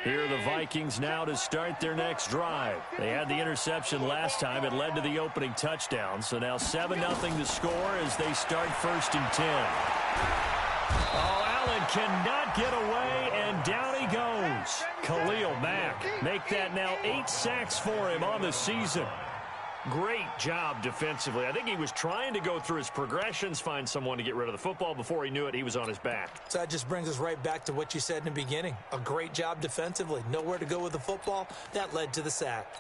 Here are the Vikings now to start their next drive. They had the interception last time. It led to the opening touchdown. So now 7-0 to score as they start 1st and 10. Oh, Allen cannot get away, and down he goes. Khalil Mack make that now 8 sacks for him on the season. Great job defensively. I think he was trying to go through his progressions, find someone to get rid of the football. Before he knew it, he was on his back. So that just brings us right back to what you said in the beginning. A great job defensively. Nowhere to go with the football. That led to the sack.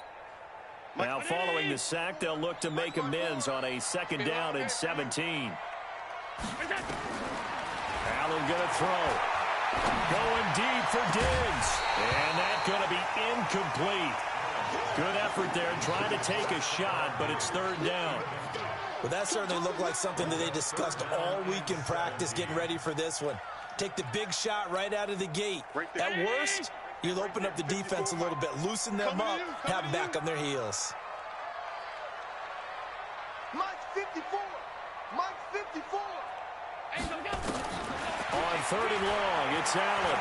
Now following the sack, they'll look to make amends on a 2nd down and 17. Allen going to throw. Going deep for Diggs. And that's going to be incomplete. Good effort there, trying to take a shot, but it's 3rd down. Well, that certainly looked like something that they discussed all week in practice getting ready for this one. Take the big shot right out of the gate. At worst, you'll open up the defense a little bit, loosen them up, have them back on their heels. Mike 54. Mike 54. On 3rd and long, it's Allen.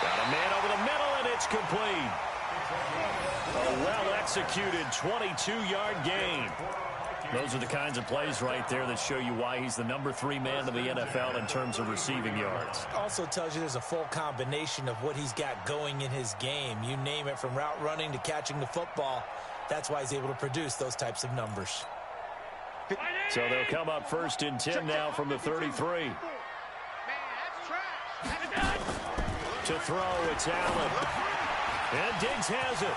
Got a man over the middle, and it's complete. A well-executed 22-yard gain. Those are the kinds of plays right there that show you why he's the number 3 man in the NFL in terms of receiving yards. Also tells you there's a full combination of what he's got going in his game. You name it, from route running to catching the football. That's why he's able to produce those types of numbers. So they'll come up 1st and 10 now from the 33. To throw, it's Allen. And Diggs has it.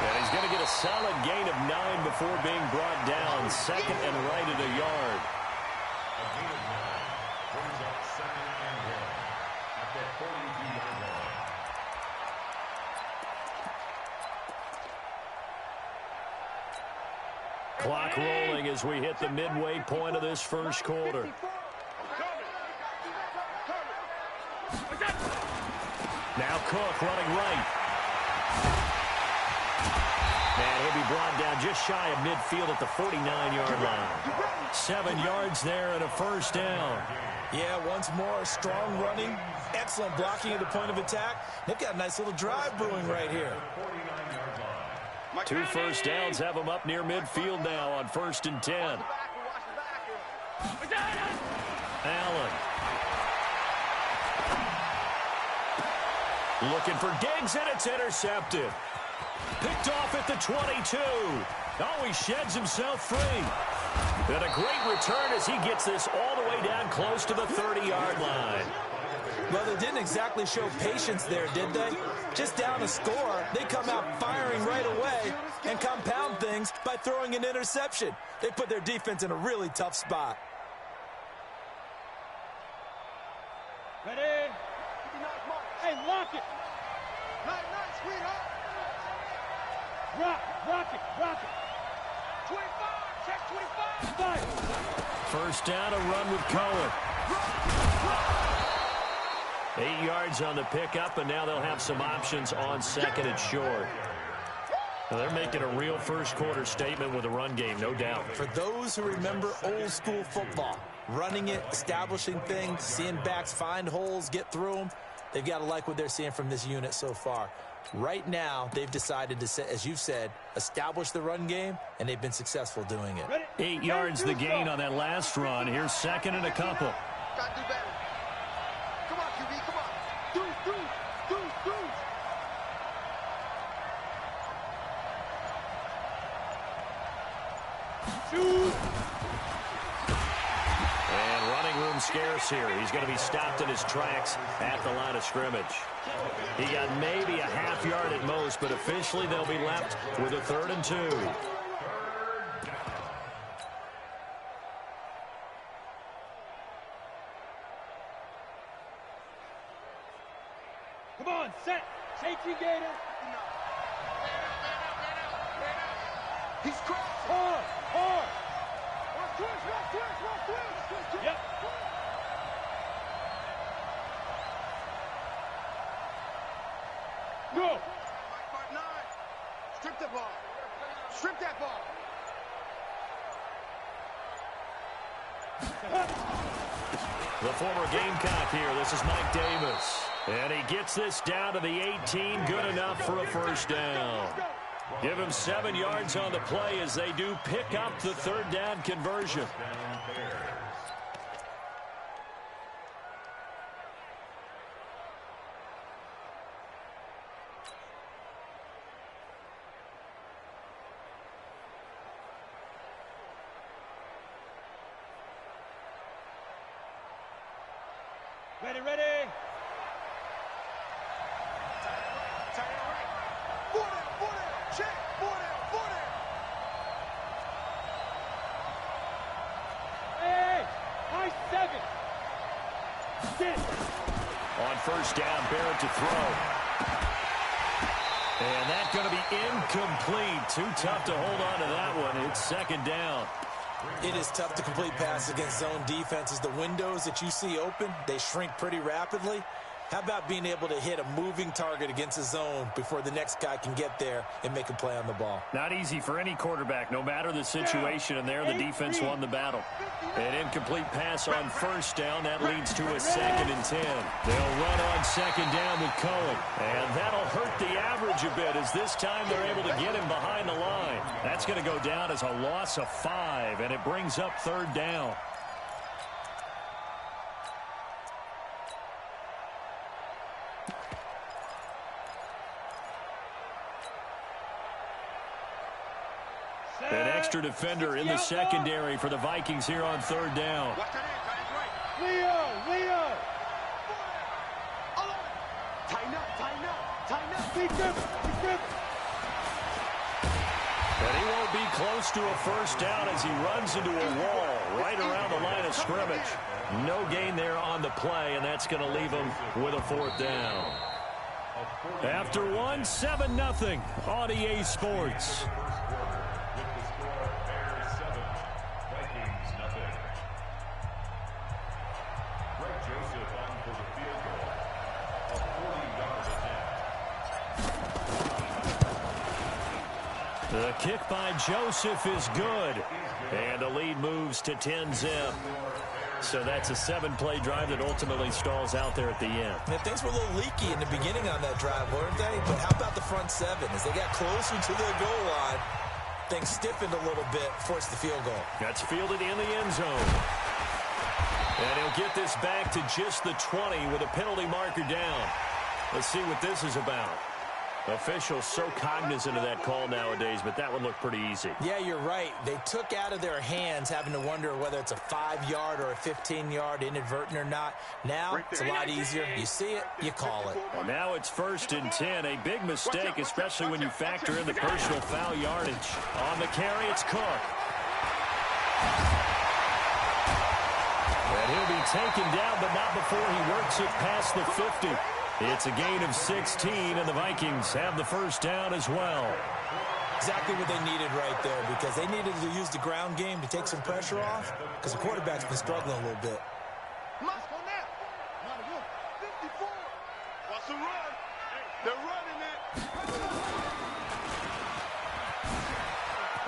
And he's going to get a solid gain of 9 before being brought down. 2nd and right at a yard. Clock rolling as we hit the midway point of this 1st quarter. Now Cook running right. And he'll be brought down just shy of midfield at the 49-yard line. 7 yards there and a 1st down. Yeah, once more, strong running, excellent blocking at the point of attack. They've got a nice little drive brewing right here. 2 1st downs have them up near midfield now on 1st and 10. Allen. Looking for Diggs, and it's intercepted. Picked off at the 22. Oh, he sheds himself free. And a great return as he gets this all the way down close to the 30-yard line. Well, they didn't exactly show patience there, did they? Just down a score, they come out firing right away and compound things by throwing an interception. They put their defense in a really tough spot. Ready? Hey, lock it. Nice, sweetheart. Rock it. 25, check 25. 1st down, a run with Cohen. 8 yards on the pickup, and now they'll have some options on 2nd and short. Now they're making a real 1st quarter statement with a run game, no doubt. For those who remember old school football, running it, establishing things, seeing backs find holes, get through them, they've got to like what they're seeing from this unit so far. Right now, they've decided to, as you've said, establish the run game, and they've been successful doing it. 8 yards the gain on that last run. Here's 2nd and a couple. Got to do better. Come on, QB, come on. Do. And running room scarce here. He's going to be stopped in his tracks at the line of scrimmage. He got maybe a half yard at most, but officially they'll be left with a 3rd and 2. Come on, set. Safety gator. He's crossed. Hard. Watch twist. Yep. Go. Mark 9. Strip the ball. Strip that ball. The former Gamecock here. This is Mike Davis. And he gets this down to the 18. Good enough for a first down. Give him 7 yards on the play as they do pick up the third down conversion. Ready, ready. Tight end right. Check. Hey, nice 7. Sit. On first down, Barrett to throw. And that's going to be incomplete. Too tough to hold on to that one. It's second down. It is tough to complete passes against zone defenses. The windows that you see open, they shrink pretty rapidly. How about being able to hit a moving target against a zone before the next guy can get there and make a play on the ball? Not easy for any quarterback, no matter the situation, and there the defense won the battle. An incomplete pass on first down. That leads to a 2nd and 10. They'll run on second down with Cohen. And that'll hurt the average a bit as this time they're able to get him behind the line. That's going to go down as a loss of 5, and it brings up third down. An extra defender in the secondary for the Vikings here on third down. Leo. Tighten up. Big grip. And he won't be close to a first down as he runs into a wall right around the line of scrimmage. No gain there on the play, and that's going to leave him with a fourth down. After 7-0 on EA Sports. The kick by Joseph is good. And the lead moves to 10-zip. So that's a 7-play drive that ultimately stalls out there at the end. And things were a little leaky in the beginning on that drive, weren't they? But how about the front 7? As they got closer to the goal line, things stiffened a little bit, forced the field goal. That's fielded in the end zone. And he'll get this back to just the 20 with a penalty marker down. Let's see what this is about. Officials so cognizant of that call nowadays, but that would look pretty easy. Yeah, you're right. They took out of their hands having to wonder whether it's a 5-yard or a 15-yard inadvertent or not. Now, it's a lot easier. You see it, you call it. Well, now it's 1st and 10. A big mistake, especially when you factor in the personal foul yardage. On the carry, it's Cook. And he'll be taken down, but not before he works it past the 50. It's a gain of 16, and the Vikings have the first down as well. Exactly what they needed right there, because they needed to use the ground game to take some pressure off, because the quarterback's been struggling a little bit. Musk on that. 54. What's the run? They're running it.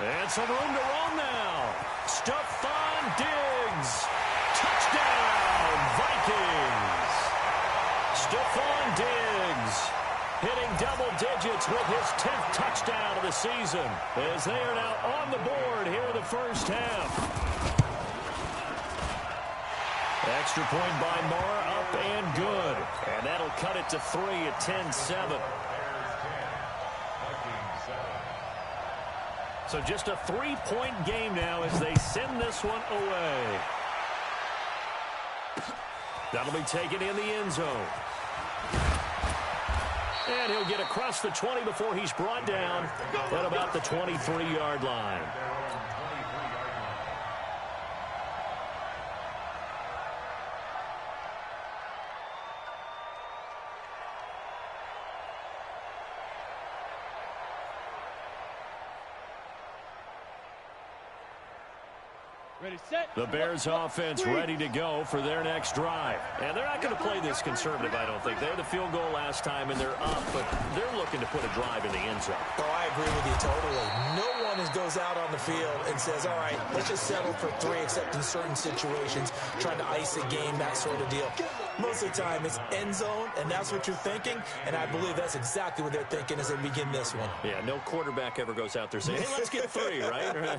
And some room to run now. Stephon Diggs. Touchdown, Vikings. Stephon Diggs hitting double digits with his 10th touchdown of the season as they are now on the board here in the first half. Extra point by Marr, up and good. And that'll cut it to 3 at 10-7. So just a 3-point game now as they send this one away. That'll be taken in the end zone. And he'll get across the 20 before he's brought down at about the 23-yard line. The Bears offense ready to go for their next drive. And they're not going to play this conservative, I don't think. They had the field goal last time, and they're up, but they're looking to put a drive in the end zone. Oh, I agree with you totally. No one goes out on the field and says, all right, let's just settle for 3, except in certain situations, trying to ice a game, that sort of deal. Most of the time, it's end zone, and that's what you're thinking, and I believe that's exactly what they're thinking as they begin this one. Yeah, no quarterback ever goes out there saying, hey, let's get 3, right?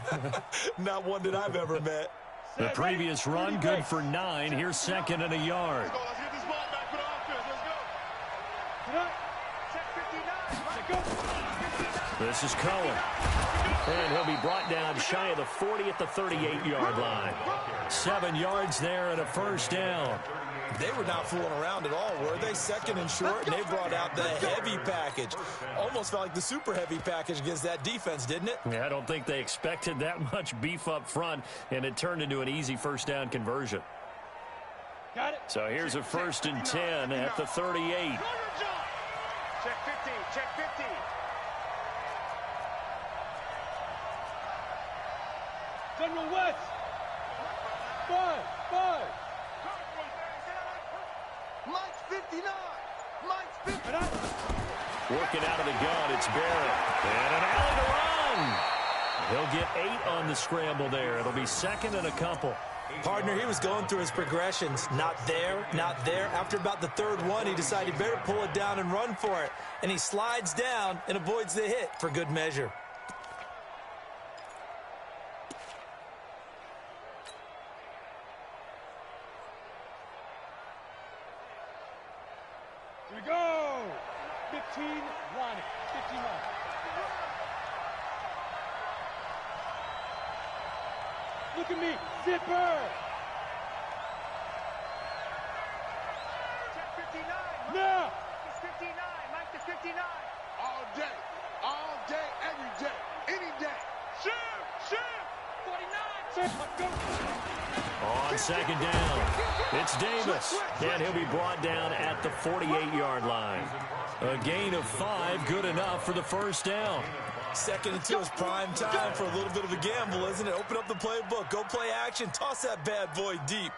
Not one that I've ever met. The previous run, good for 9. Here's 2nd and a yard. Let's get this ball back for the offense. Let's go. This is Cohen. And he'll be brought down shy of the 40 at the 38-yard line. 7 yards there and a first down. They were not fooling around at all, were they? 2nd and short, and they brought out the heavy package. Almost felt like the super heavy package against that defense, didn't it? Yeah, I don't think they expected that much beef up front, and it turned into an easy first down conversion. Got it. So here's a 1st and 10 at the 38. Check 15. Check 15. General West. 5. Mike's 59. Mike's 59. Working out of the gun, it's Barrett. And an alley to run. He'll get 8 on the scramble there. It'll be 2nd and a couple. Partner, he was going through his progressions. Not there, not there. After about the 3rd one, he decided he better pull it down and run for it. And he slides down and avoids the hit for good measure. Here we go. 15, Ronnie. 15 line. Look at me. Zipper. Check 59. Now. Mike is 59. Mike is 59. All day, every day, any day. Shoot. 49. Let's go. On 2nd down, it's Davis, and he'll be brought down at the 48-yard line. A gain of 5, good enough for the first down. 2nd and 2 is prime time for a little bit of a gamble, isn't it? Open up the playbook, go play action, toss that bad boy deep.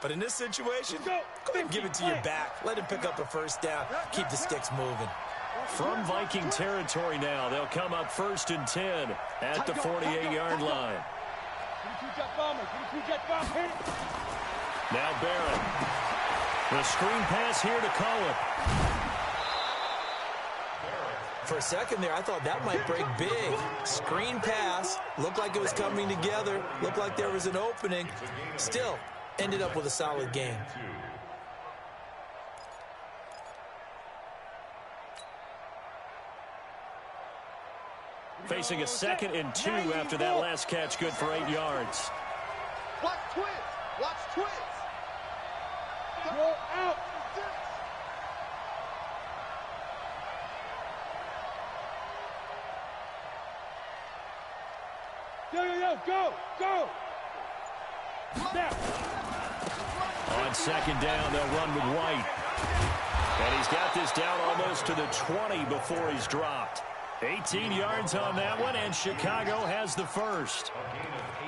But in this situation, go ahead and give it to your back. Let him pick up a first down, keep the sticks moving. From Viking territory now, they'll come up 1st and 10 at the 48-yard line. Now Barrett. The screen pass here to Cohen. For a second there, I thought that might break big. Screen pass, looked like it was coming together, looked like there was an opening. Still, ended up with a solid game. Facing a 2nd and 2 after that last catch, good for 8 yards. Watch twins. Watch twins. Roll out. Yo, go. Snap. On 2nd down, they'll run with White. And he's got this down almost to the 20 before he's dropped. 18 yards on that one, and Chicago has the first.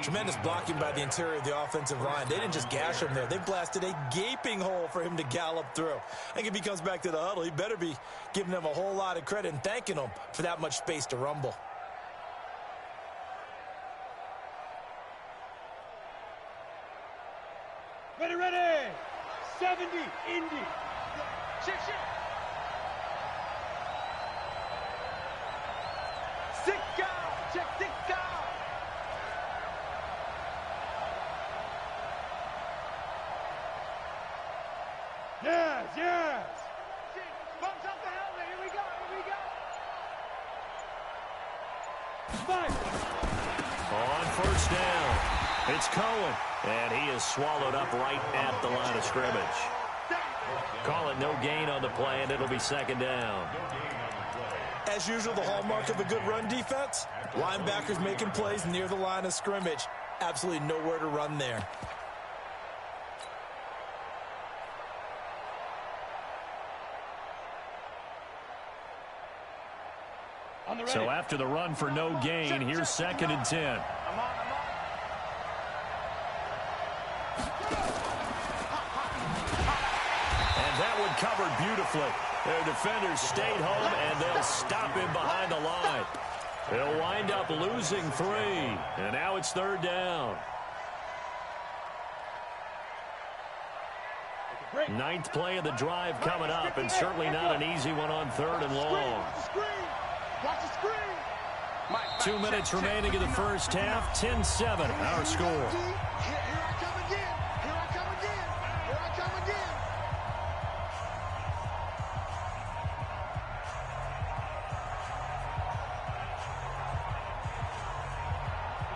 Tremendous blocking by the interior of the offensive line. They didn't just gash him there. They blasted a gaping hole for him to gallop through. I think if he comes back to the huddle, he better be giving them a whole lot of credit and thanking them for that much space to rumble. Ready. 70, Indy. Shit. Check Sicko. Yes. Bumps off the helmet. Here we go. 5. On 1st down, it's Cohen, and he is swallowed up right at the line of scrimmage. Call it no gain on the play, and it'll be 2nd down. As usual, the hallmark of a good run defense, linebackers making plays near the line of scrimmage. Absolutely nowhere to run there. So after the run for no gain, here's 2nd and 10. covered beautifully. Their defenders stayed home, and they'll stop him behind the line. They'll wind up losing 3, and now it's 3rd down. 9th play of the drive coming up, and certainly not an easy one on 3rd and long. 2 minutes remaining in the first half, 10-7, our score.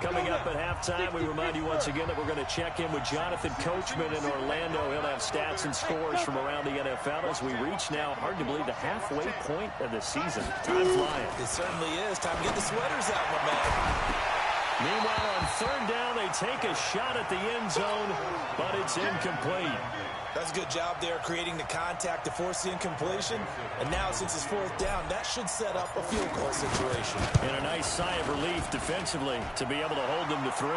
Coming up at halftime, we remind you once again that we're going to check in with Jonathan Coachman in Orlando. He'll have stats and scores from around the NFL as we reach now, hard to believe, the halfway point of the season. Time flying. It certainly is. Time to get the sweaters out, my man. Meanwhile, on 3rd down, they take a shot at the end zone, but it's incomplete. That's a good job there creating the contact to force the incompletion. And now, since it's 4th down, that should set up a field goal situation. And a nice sigh of relief defensively to be able to hold them to 3.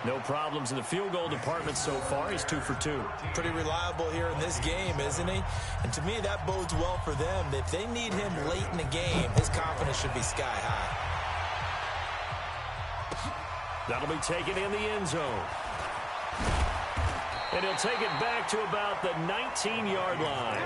No problems in the field goal department so far. He's 2 for 2. Pretty reliable here in this game, isn't he? And to me, that bodes well for them. If they need him late in the game, his confidence should be sky high. That'll be taken in the end zone. And he'll take it back to about the 19-yard line.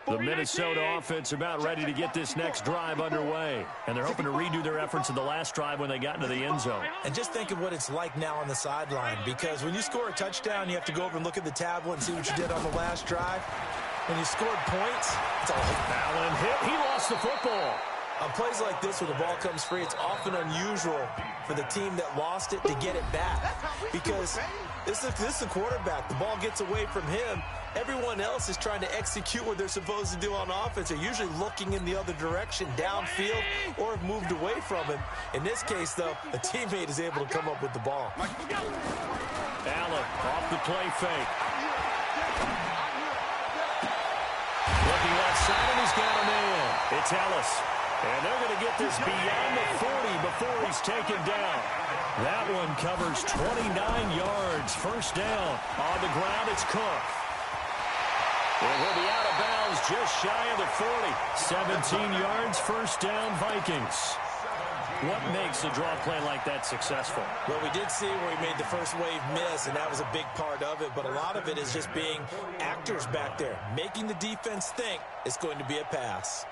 The Minnesota offense about ready to get this next drive underway. And they're hoping to redo their efforts in the last drive when they got into the end zone. And just think of what it's like now on the sideline, because when you score a touchdown, you have to go over and look at the tablet and see what you did on the last drive. When you scored points, it's all Allen hit. He lost the football. On plays like this, where the ball comes free, it's often unusual for the team that lost it to get it back. Because this is the quarterback. The ball gets away from him. Everyone else is trying to execute what they're supposed to do on offense. They're usually looking in the other direction, downfield, or have moved away from him. In this case, though, a teammate is able to come up with the ball. Allen off the play fake. Looking left side, and he's got him in. It's Ellis. And they're going to get this beyond the 40 before he's taken down. That one covers 29 yards. First down. On the ground, it's Cook. It will be out of bounds just shy of the 40. 17 yards, first down, Vikings. What makes a draw play like that successful? Well, we did see where he made the first wave miss, and that was a big part of it. But a lot of it is just being actors back there, making the defense think it's going to be a pass.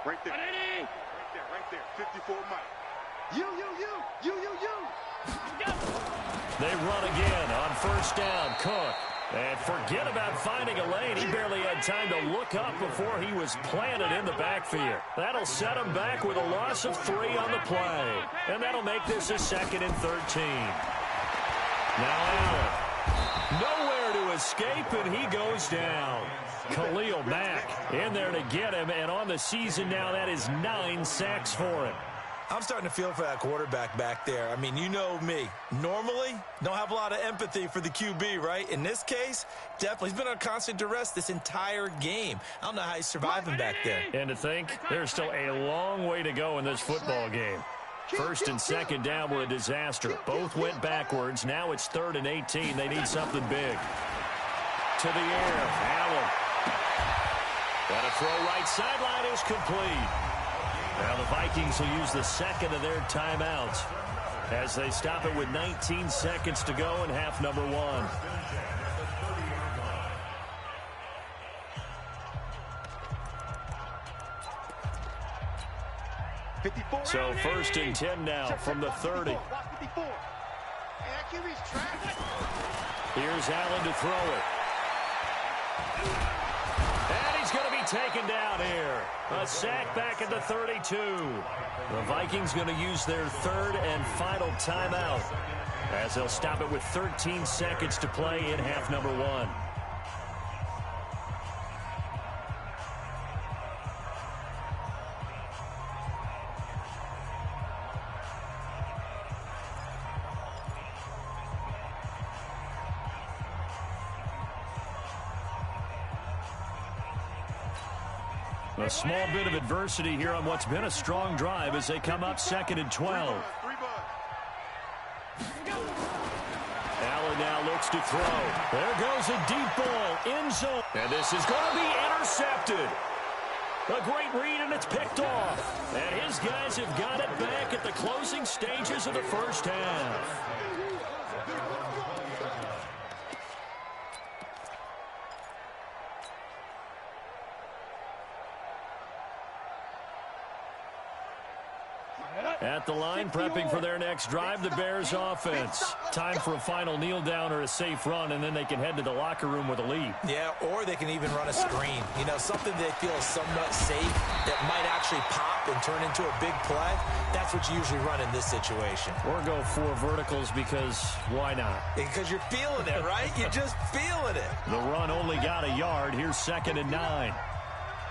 Right there. Right there. 54 Mike. You. They run again on first down. Cook. And forget about finding a lane. He barely had time to look up before he was planted in the backfield. That'll set him back with a loss of 3 on the play. And that'll make this a 2nd and 13. Now Allen. Nowhere to escape, and he goes down. Khalil Mack in there to get him, and on the season now, that is 9 sacks for him. I'm starting to feel for that quarterback back there. I mean, you know me. Normally, don't have a lot of empathy for the QB, right? In this case, definitely. He's been on constant duress this entire game. I don't know how he's surviving back there. And to think, there's still a long way to go in this football game. First and second down were a disaster. Both went backwards. Now it's 3rd and 18. They need something big. To the air. Allen. Got a throw right sideline is complete. Now the Vikings will use the second of their timeouts as they stop it with 19 seconds to go in half number 1. So 1st and 10 now from the 30. Here's Allen to throw it. And he's going to be taken down here. A sack back at the 32. The Vikings going to use their 3rd and final timeout as they'll stop it with 13 seconds to play in half number 1. A small bit of adversity here on what's been a strong drive as they come up 2nd and 12. Allen now looks to throw. There goes a deep ball, end zone. And this is going to be intercepted. A great read, and it's picked off. And his guys have got it back at the closing stages of the first half. At the line, prepping for their next drive, the Bears offense. Time for a final kneel down or a safe run, and then they can head to the locker room with a lead. Yeah, or they can even run a screen. You know, something they feel is somewhat safe that might actually pop and turn into a big play. That's what you usually run in this situation. Or go 4 verticals because why not? Because you're feeling it, right? You're just feeling it. The run only got a yard. Here's 2nd and 9.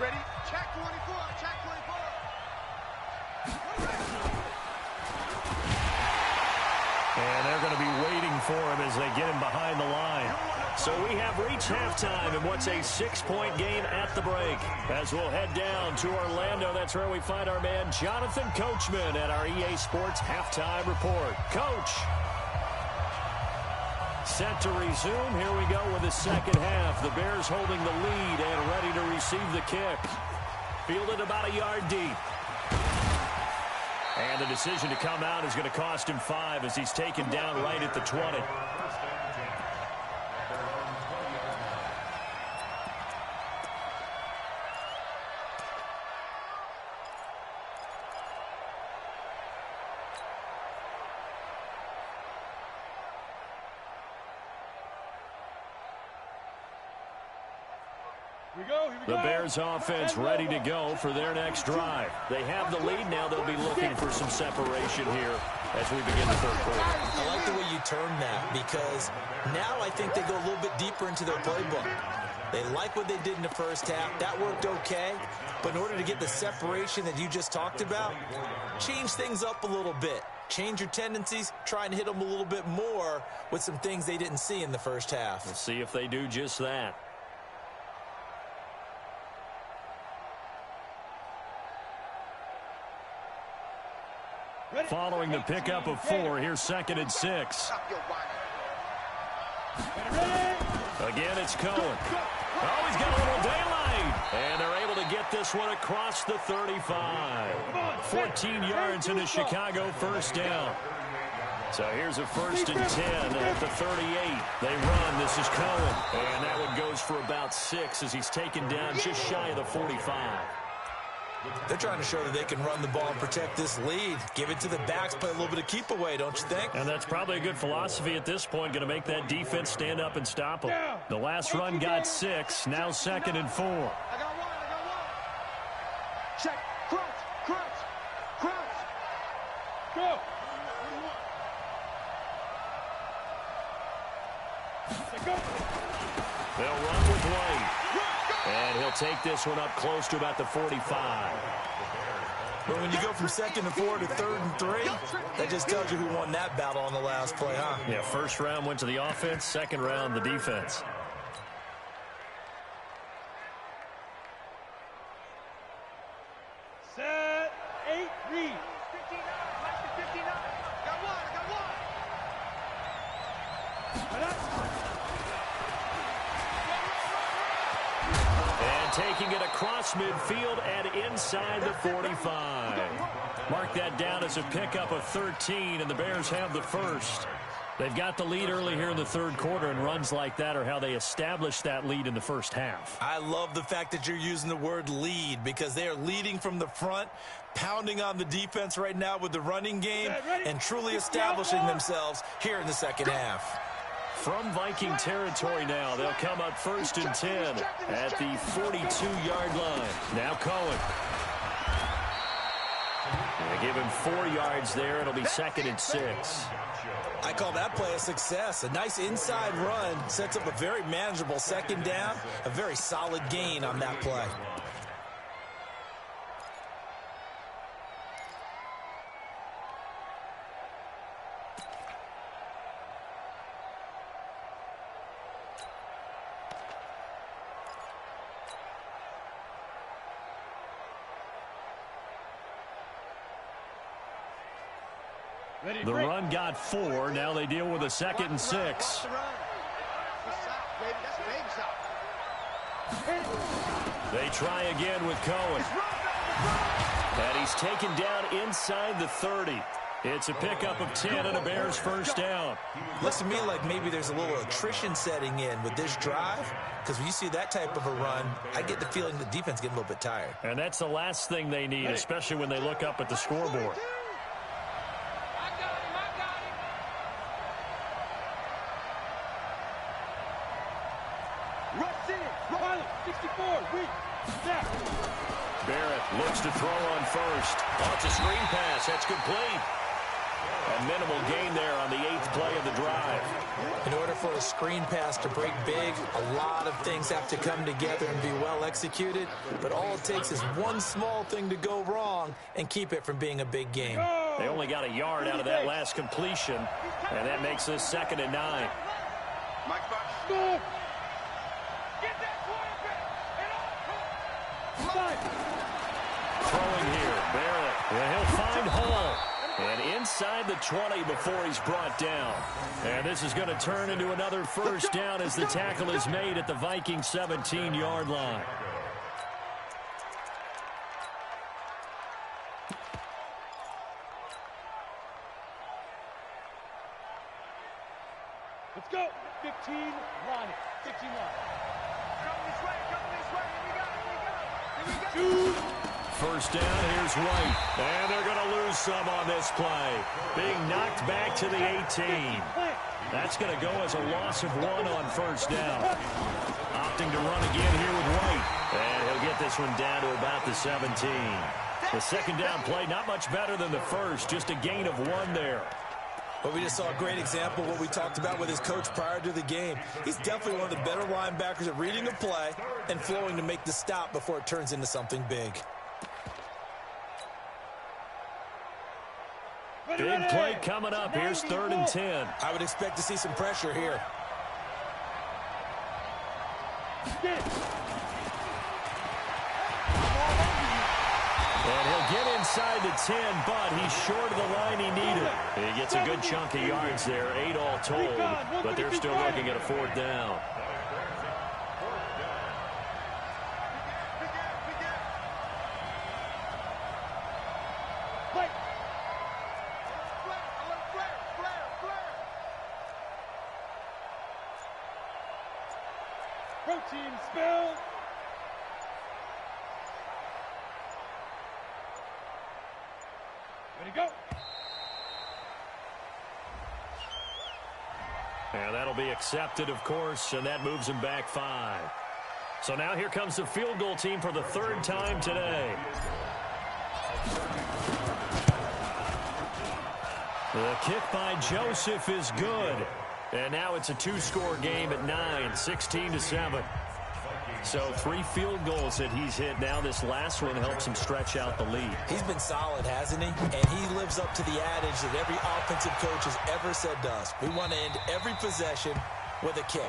Ready? Check 24. Check 24. And they're going to be waiting for him as they get him behind the line. So we have reached halftime in what's a 6-point game at the break. As we'll head down to Orlando, that's where we find our man Jonathan Coachman at our EA Sports Halftime Report. Coach. Set to resume. Here we go with the second half. The Bears holding the lead and ready to receive the kick. Fielded about a yard deep. And the decision to come out is going to cost him 5 as he's taken down right at the 20. The Bears offense ready to go for their next drive. They have the lead. Now they'll be looking for some separation here as we begin the third quarter. I like the way you term that because now I think they go a little bit deeper into their playbook. They like what they did in the first half. That worked okay. But in order to get the separation that you just talked about, change things up a little bit. Change your tendencies. Try and hit them a little bit more with some things they didn't see in the first half. We'll see if they do just that. Following the pickup of 4, here's 2nd and 6. Again, it's Cohen. Oh, he's got a little daylight. And they're able to get this one across the 35. 14 yards in a Chicago first down. So here's a 1st and 10 at the 38. They run. This is Cohen. And that one goes for about 6 as he's taken down just shy of the 45. They're trying to show that they can run the ball and protect this lead. Give it to the backs, play a little bit of keep away, don't you think? And that's probably a good philosophy at this point, going to make that defense stand up and stop them. The last run got 6, now 2nd and 4. I got one. Check. Crouch. Go. They'll run with White. And he'll take this one up close to about the 45. But when you go from 2nd and 4 to 3rd and 3, that just tells you who won that battle on the last play, huh? Yeah, first round went to the offense, second round the defense. Set, 8, read. 59. Back to 59. Got one. And taking it across midfield and inside the 45. Mark that down as a pickup of 13, and the Bears have the first. They've got the lead early here in the third quarter, and runs like that are how they establish that lead in the first half. I love the fact that you're using the word lead because they are leading from the front, pounding on the defense right now with the running game, and truly establishing themselves here in the second half. From Viking territory now, they'll come up 1st and 10 at the 42-yard line. Now Cohen. They give him 4 yards there. It'll be 2nd and 6. I call that play a success. A nice inside run sets up a very manageable second down, a very solid gain on that play. The run got 4. Now they deal with a 2nd and 6. They try again with Cohen. And he's taken down inside the 30. It's a pickup of 10 and a Bears first down. Looks to me like maybe there's a little attrition setting in with this drive, because when you see that type of a run, I get the feeling the defense getting a little bit tired. And that's the last thing they need, especially when they look up at the scoreboard. Barrett looks to throw on first. Oh, it's a screen pass. That's complete. A minimal gain there on the 8th play of the drive. In order for a screen pass to break big, a lot of things have to come together and be well executed. But all it takes is one small thing to go wrong and keep it from being a big game. They only got a yard out of that last completion, and that makes this 2nd and 9. Throwing here, Barrett. And he'll find Hall. And inside the 20 before he's brought down. And this is going to turn into another first down as the tackle is made at the Vikings 17-yard line. Let's go. 15 line. 15 line. Come this way. Here we go. First down, here's White. And they're going to lose some on this play. Being knocked back to the 18. That's going to go as a loss of 1 on first down. Opting to run again here with White. And he'll get this one down to about the 17. The second down play, not much better than the first. Just a gain of 1 there. But we just saw a great example of what we talked about with his coach prior to the game. He's definitely one of the better linebackers at reading a play and flowing to make the stop before it turns into something big. Big play coming up. Here's 3rd and 10. I would expect to see some pressure here. And he'll get inside the 10, but he's short of the line he needed. He gets a good chunk of yards there, 8 all told, but they're still looking at a 4th down. Protein spill. Ready to go. And that'll be accepted, of course, and that moves him back 5. So now here comes the field goal team for the 3rd time today. The kick by Joseph is good. And now it's a 2-score game at 9, 16-7. So 3 field goals that he's hit now. This last one helps him stretch out the lead. He's been solid, hasn't he? And he lives up to the adage that every offensive coach has ever said to us. We want to end every possession with a kick,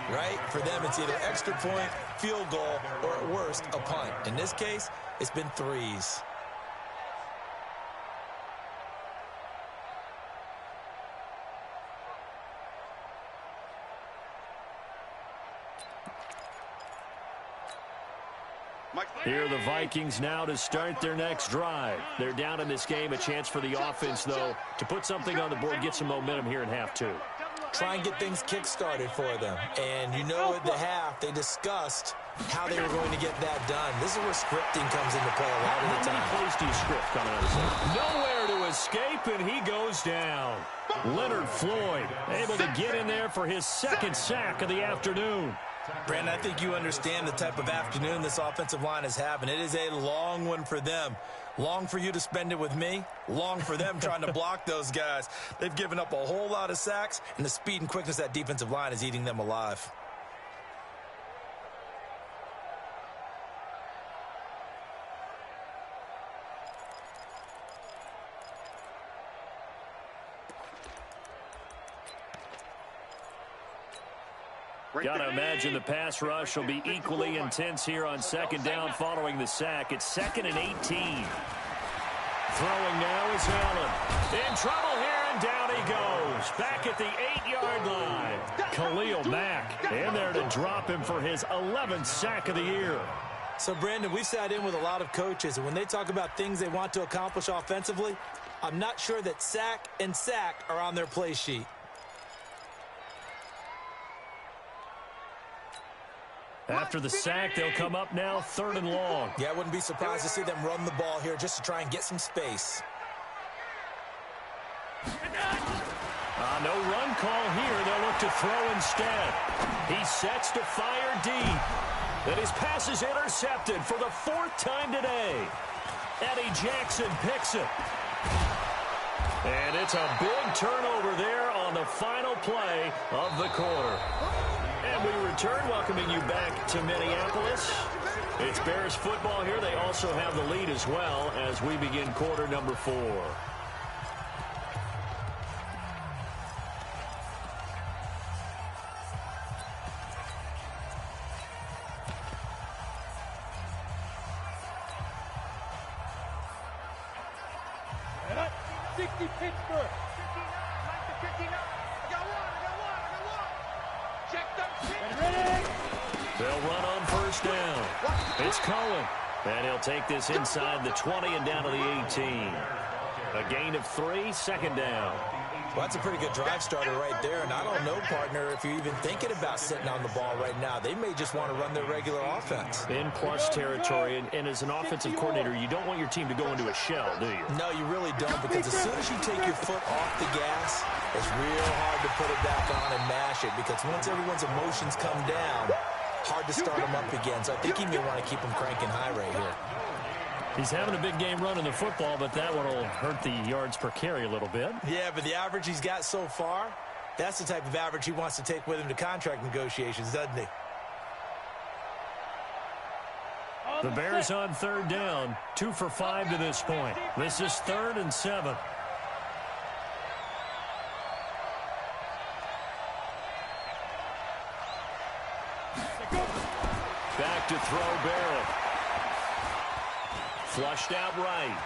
right? For them, it's either extra point, field goal, or at worst, a punt. In this case, it's been 3s. Here are the Vikings now to start their next drive. They're down in this game. A chance for the offense, though, to put something on the board, get some momentum here in half 2. Try and get things kick-started for them. And you know at the half, they discussed how they were going to get that done. This is where scripting comes into play a lot of the time. How many plays do you script coming out of this? Nowhere to escape, and he goes down. Leonard Floyd able to get in there for his 2nd sack of the afternoon. Brandon, I think you understand the type of afternoon this offensive line is having. It is a long one for them. Long for you to spend it with me. Long for them trying to block those guys. They've given up a whole lot of sacks, and the speed and quickness of that defensive line is eating them alive. Got to imagine the pass rush will be equally intense here on 2nd down following the sack. It's 2nd and 18. Throwing now is Allen. In trouble here, And down he goes, back at the 8-yard line. Khalil Mack in there to drop him for his 11th sack of the year. So, Brandon, we've sat in with a lot of coaches, and when they talk about things they want to accomplish offensively, I'm not sure that sack and sack are on their play sheet. After the sack, they'll come up now 3rd and long. Yeah, I wouldn't be surprised to see them run the ball here just to try and get some space. No run call here. They'll look to throw instead. He sets to fire deep. And his pass is intercepted for the 4th time today. Eddie Jackson picks it. And it's a big turnover there on the final play of the quarter. And we return, welcoming you back to Minneapolis. It's Bears football here. They also have the lead as well as we begin quarter number 4. Pittsburgh. 59, I got one. Check them. Ready? They'll run on 1st down. It's Cohen. And he'll take this inside the 20 and down to the 18. A gain of 3, 2nd down. Well, that's a pretty good drive starter right there. And I don't know, partner, if you're even thinking about sitting on the ball right now. They may just want to run their regular offense. In plus territory, and as an offensive coordinator, you don't want your team to go into a shell, do you? No, you really don't, because as soon as you take your foot off the gas, it's real hard to put it back on and mash it, because once everyone's emotions come down, hard to start them up again. So I think he may want to keep them cranking high right here. He's having a big game running the football, but that one will hurt the yards per carry a little bit. Yeah, but the average he's got so far, that's the type of average he wants to take with him to contract negotiations, doesn't he? The Bears on 3rd down, 2 for 5 to this point. This is 3rd and 7. Back to throw Barrett. Flushed out right.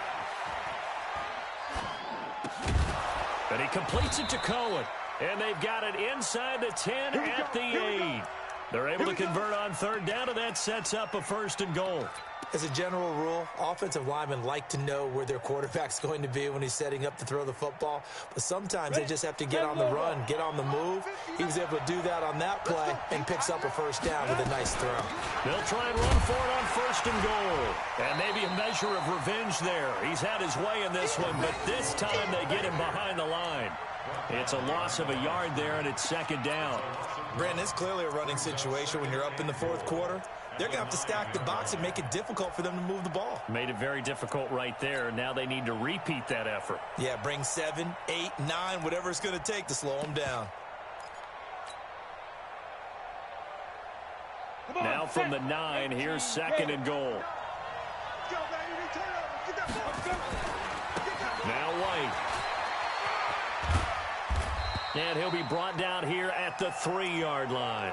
And he completes it to Cohen. And they've got it inside the 10 at the 8. They're able to convert on 3rd down, and that sets up a 1st and goal. As a general rule, offensive linemen like to know where their quarterback's going to be when he's setting up to throw the football. But sometimes they just have to get on the run, get on the move. He was able to do that on that play and picks up a 1st down with a nice throw. They'll try and run for it on 1st and goal. And maybe a measure of revenge there. He's had his way in this one, but this time they get him behind the line. It's a loss of a yard there, and it's 2nd down. Brandon, it's clearly a running situation when you're up in the 4th quarter. They're going to have to stack the box and make it difficult for them to move the ball. Made it very difficult right there. Now they need to repeat that effort. Yeah, bring 7, 8, 9, whatever it's going to take to slow them down. Now from the 9, here's 2nd and goal. Now White. And he'll be brought down here at the 3-yard line.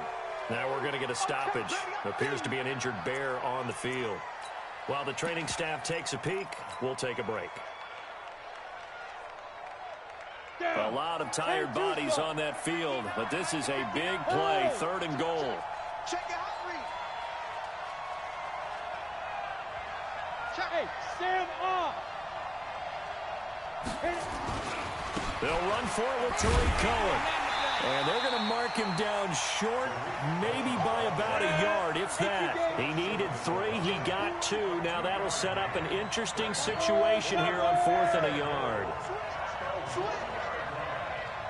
Now we're going to get a stoppage. Appears to be an injured Bear on the field. While the training staff takes a peek, we'll take a break. A lot of tired bodies on that field, but this is a big play, 3rd and goal. Check out read. Hey, stand off. They'll run for it with Tariq Cohen. And they're going to mark him down short, maybe by about a yard, if that. He needed 3. He got 2. Now that'll set up an interesting situation here on 4th and a yard.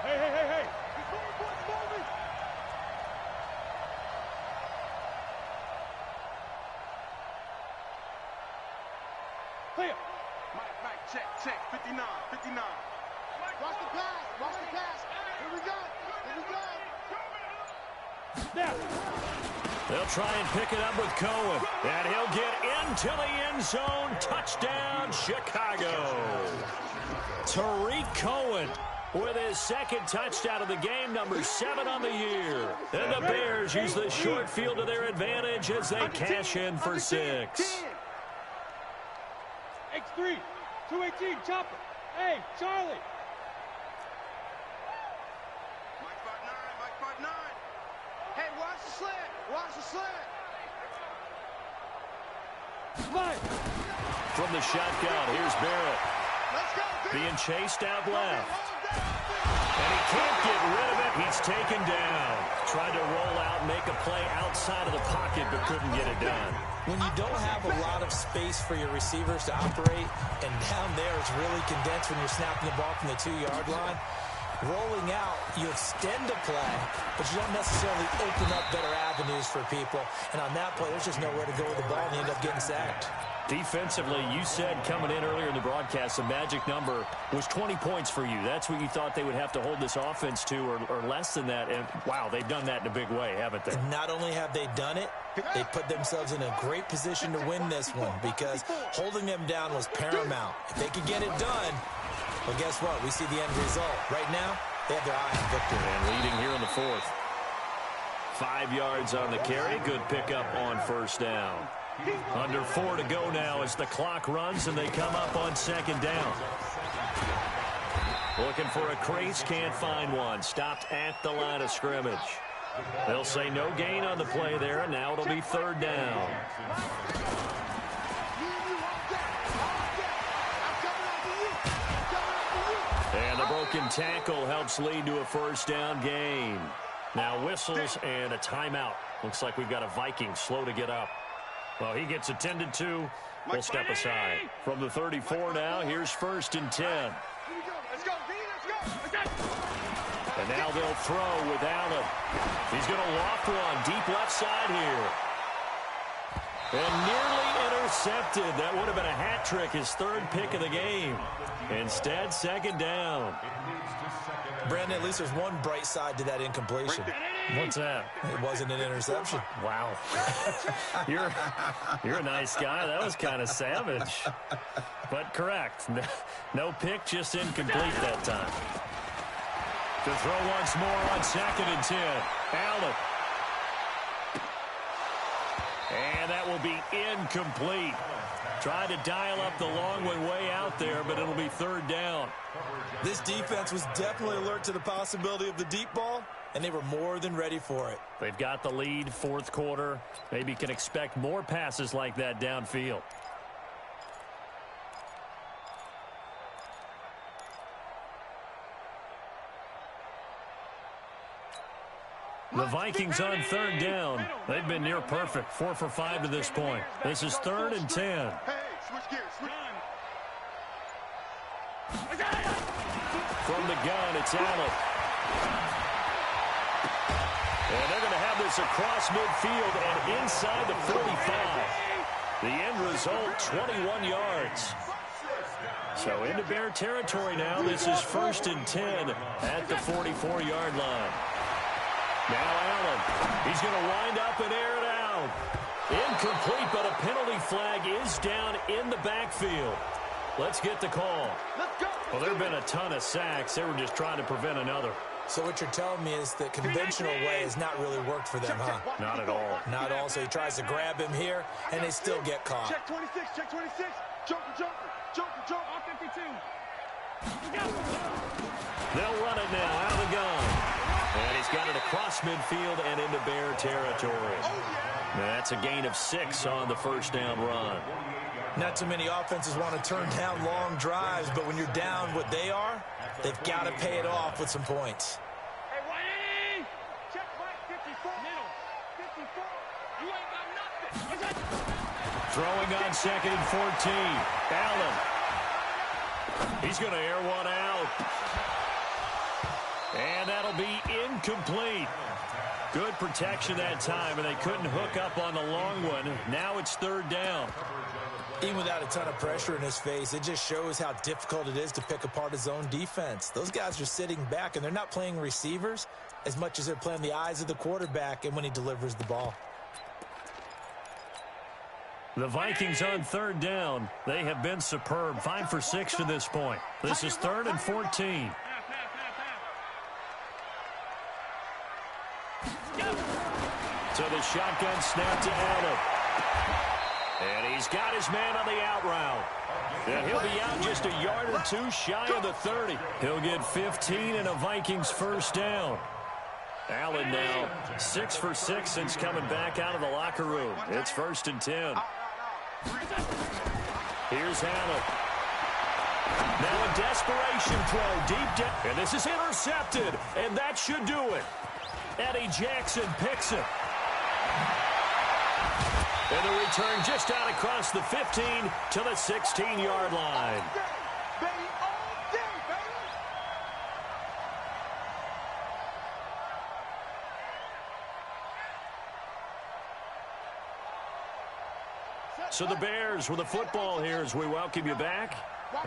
Hey. Clear. Mike, check. 59. Watch the pass. Here we go. Now. They'll try and pick it up with Cohen. And he'll get into the end zone. Touchdown, Chicago. Tariq Cohen with his 2nd touchdown of the game, number 7 on the year. And the Bears use the short field to their advantage as they cash in for 6. X3, 218, chopper. Hey, Charlie. the slant. Watch the slant. From the shotgun, here's Barrett. Let's go. Being chased out left. And he can't get rid of it. He's taken down. Tried to roll out, make a play outside of the pocket, but couldn't get it done. When you don't have a lot of space for your receivers to operate, and down there it's really condensed when you're snapping the ball from the 2-yard line, rolling out, you extend a play, but you don't necessarily open up better avenues for people. And on that play, there's just nowhere to go with the ball, and you end up getting sacked. Defensively, you said coming in earlier in the broadcast, the magic number was 20 points for you. That's what you thought they would have to hold this offense to, or less than that. And, wow, they've done that in a big way, haven't they? And not only have they done it, they put themselves in a great position to win this one because holding them down was paramount. If they could get it done, well, guess what? We see the end result. Right now, they have their eye on victory. And leading here in the 4th. 5 yards on the carry. Good pickup on first down. Under 4 to go now as the clock runs and they come up on 2nd down. Looking for a crease, can't find one. Stopped at the line of scrimmage. They'll say no gain on the play there, and now it'll be 3rd down. And the broken tackle helps lead to a 1st down gain. Now whistles and a timeout. Looks like we've got a Viking slow to get up. Well, he gets attended to. We'll step aside. From the 34 now, here's 1st and 10. Let's go, D, let's go. And now they'll throw with Allen. He's going to loft one deep left side here. And nearly intercepted. That would have been a hat trick, his 3rd pick of the game. Instead, 2nd down. Brandon, at least there's one bright side to that incompletion. What's that? It wasn't an interception. Wow. You're a nice guy. That was kind of savage. But correct. No pick, just incomplete that time. To throw once more on 2nd and 10. Allen. And that will be incomplete. Tried to dial up the long one way out there, but it'll be 3rd down. This defense was definitely alert to the possibility of the deep ball, and they were more than ready for it. They've got the lead, 4th quarter. Maybe can expect more passes like that downfield. The Vikings on 3rd down. They've been near perfect, 4 for 5 to this point. This is 3rd and 10. Hey, switch gears, switch. From the gun, it's Allen. And they're going to have this across midfield and inside the 45. The end result, 21 yards. So into Bear territory now. This is 1st and 10 at the 44-yard line. Now Allen, he's going to wind up and air it out. Incomplete, but a penalty flag is down in the backfield. Let's get the call. Well, there have been a ton of sacks. They were just trying to prevent another. So what you're telling me is the conventional way has not really worked for them, huh? Not at all. Not at all. So he tries to grab him here, and they still get caught. Check 26, check 26. Joker, joker, joker, joker. On 52. They'll run it now out of the gun. And he's got it across midfield and into Bear territory. That's a gain of 6 on the 1st down run. Not too many offenses want to turn down long drives, but when you're down what they are, they've got to pay it off with some points. Hey, Whitey! Check Mike 54. Middle. 54. You ain't got nothing. Throwing on 2nd and 14. Allen. He's going to air one out. And that'll be incomplete. Good protection that time, and they couldn't hook up on the long one. Now it's 3rd down. Even without a ton of pressure in his face, it just shows how difficult it is to pick apart his own defense. Those guys are sitting back, and they're not playing receivers as much as they're playing the eyes of the quarterback and when he delivers the ball. The Vikings on 3rd down. They have been superb. 5 for 6 to this point. This is 3rd and 14. So the shotgun snap to Allen. And he's got his man on the out route. And he'll be out just a yard or 2 shy of the 30. He'll get 15 and a Vikings 1st down. Allen now 6 for 6 since coming back out of the locker room. It's 1st and 10. Here's Allen. Now a desperation throw deep down. And this is intercepted. And that should do it. Eddie Jackson picks it. And the return just out across the 15 to the 16-yard line. So the Bears with the football here as we welcome you back.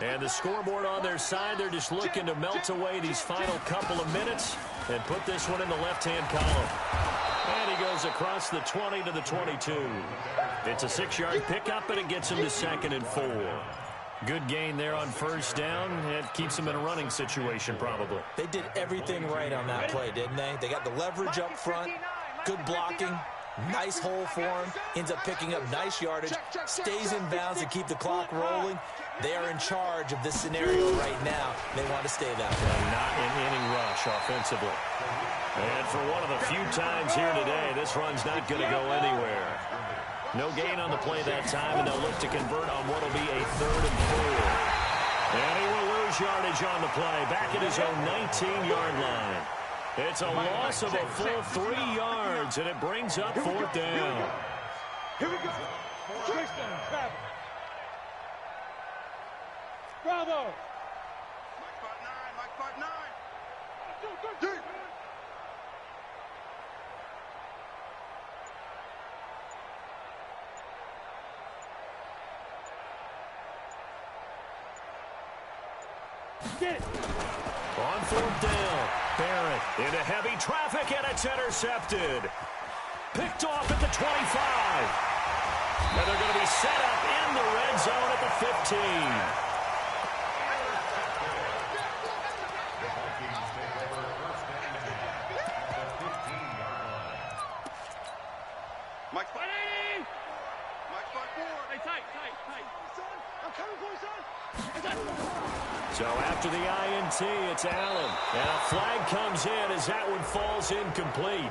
And the scoreboard on their side, they're just looking to melt away these final couple of minutes and put this one in the left-hand column. And he goes across the 20 to the 22. It's a 6-yard pickup, and it gets him to 2nd and 4. Good gain there on 1st down. It keeps him in a running situation probably. They did everything right on that play, didn't they? They got the leverage up front, good blocking. Nice hole for him. Ends up picking up nice yardage. Stays in bounds to keep the clock rolling. They are in charge of this scenario right now. They want to stay that way. Not in any rush offensively. And for one of the few times here today, this run's not going to go anywhere. No gain on the play that time, and they'll look to convert on what will be a 3rd and 4. And he will lose yardage on the play. Back at his own 19-yard line. It's a loss of a full 3 yards, and it brings up 4th down. Here we go. Bravo. Mike 5-9. Deep. Get it. On 4th down, Barrett into heavy traffic, and it's intercepted. Picked off at the 25. And they're going to be set up in the red zone at the 15. Mike 5-4. Mike 5-4. Hey, tight. Son, I'm coming for you, son. So after the INT, it's Allen. And a flag comes in as that one falls incomplete.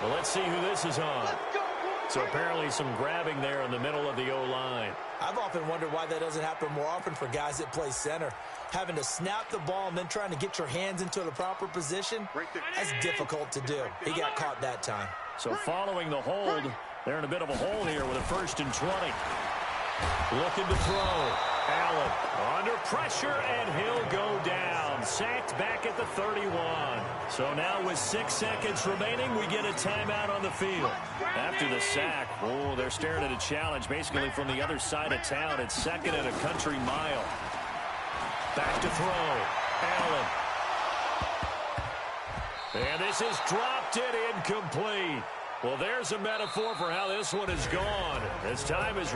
Well, let's see who this is on. So apparently some grabbing there in the middle of the O-line. I've often wondered why that doesn't happen more often for guys that play center. Having to snap the ball and then trying to get your hands into the proper position, that's difficult to do. He got caught that time. So following the hold, they're in a bit of a hole here with a 1st and 20. Looking to throw. Allen under pressure, and he'll go down. Sacked back at the 31. So now with 6 seconds remaining, we get a timeout on the field. After the sack, oh, they're staring at a challenge basically from the other side of town. It's 2nd and a country mile. Back to throw. Allen. And this is dropped it incomplete. Well, there's a metaphor for how this one is gone. As time is